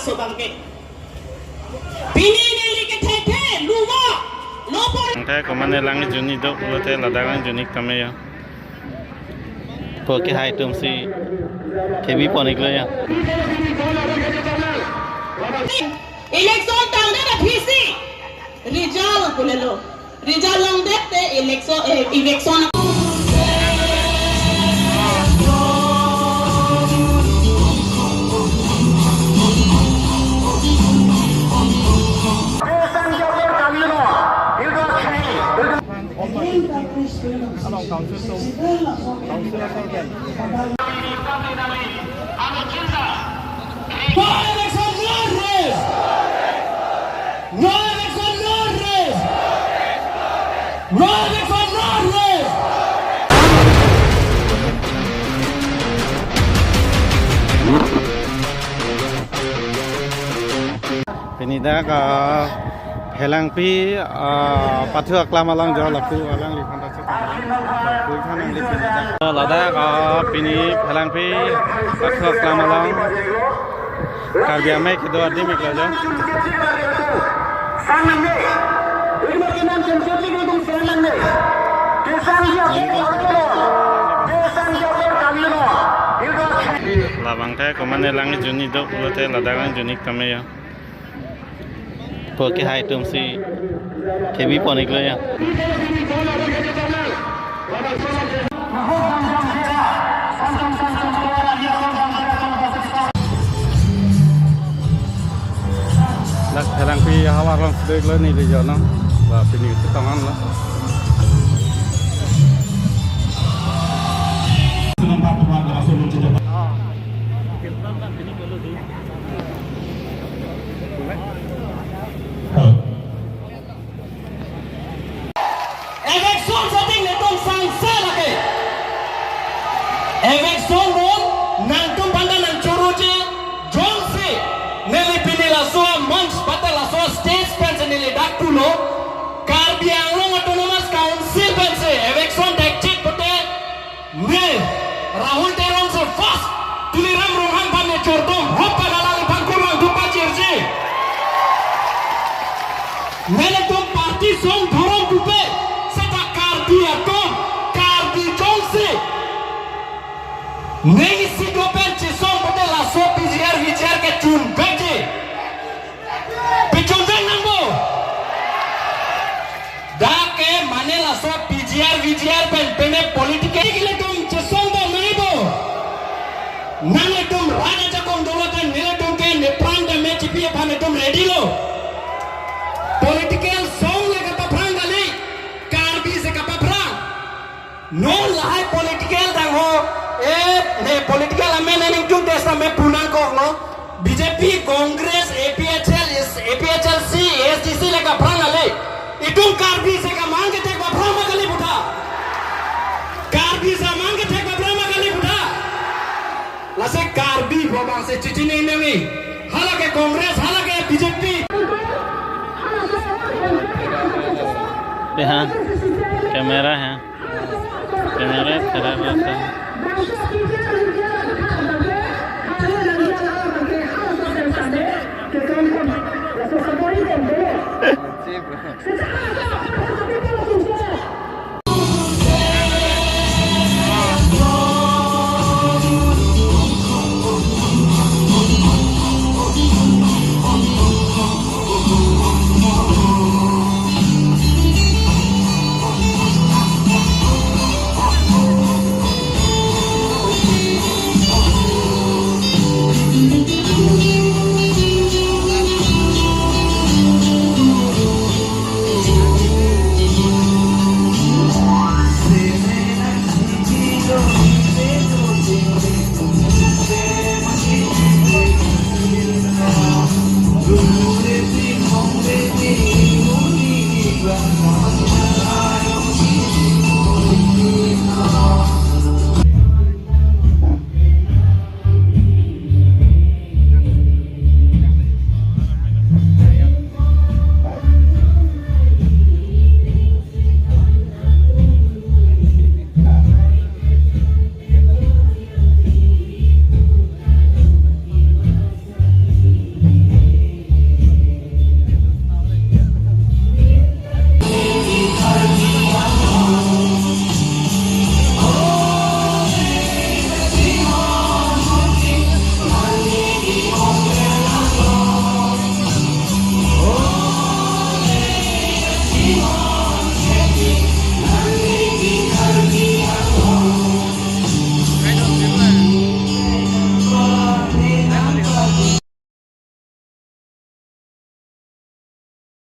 sobangke bini neli ke theke luwa lopor Angkai komane langi juni dok ulote ladagang juni kameya. Poke hai tumsi kebi ponik lo ya. Election tangde na phisi rijal kulelo rijal long dekte election Penida ka helang pi pathuk lamalang jo laku alang li khanda se kui khanang li penida lada ka pini helang pi pathuk lamalang karbi amai ke do adi mikla jo sangne irma ke naam jamshedji ke tum sangne kisan ji labang thai komane langi juni dok ulote ladagang juni kameya. Poke hai tumsi kebi ponik lo ya. Lak helang pi hawa rong sedek lo ni lijo no. Ba pini itu tangan lo. Election ron nang tum banda nang churuji jonsi neli pinila so months patala so state spends neli daktulo Karbi Anglong Autonomous Council bense election dekchit pote ne Rahul Terong se first tuliram rumhan bane chordom hoppa dalali bangkurang dupa chirji nele tum party song thorom dupe seta Karbi atom Karbi jonsi नहीं सीटों पर चिसों बटे lasso PGR के चुन बैठे पिचुंदे नंगो दाके माने lasso PGR पेने पॉलिटिकल के लिए तुम चिसों दो नहीं दो नने तुम राजा चकों दौलत निले तुम के निप्रांग में चिपिये पाने तुम रेडी लो पॉलिटिकल सॉन्ग लेकर पफरांग गली कार्बी से का पफरांग नो लाए पॉलिटिकल दंगो ने पॉलिटिकल अमेंडमेंट क्यों देशा में पूर्णांक होगा बीजेपी कांग्रेस एपीएचएलसी एसडीसी लेकर प्राण ले इतुम कार्बी से का मांग के टेक बापरा मगली बुढ़ा कार्बी से मांग के टेक बापरा मगली बुढ़ा लसे कार्बी बाबा से चिठी नहीं हालांकि कांग्रेस हालांकि बीजेपी यहाँ कैमरा है कैमरा खराब होता है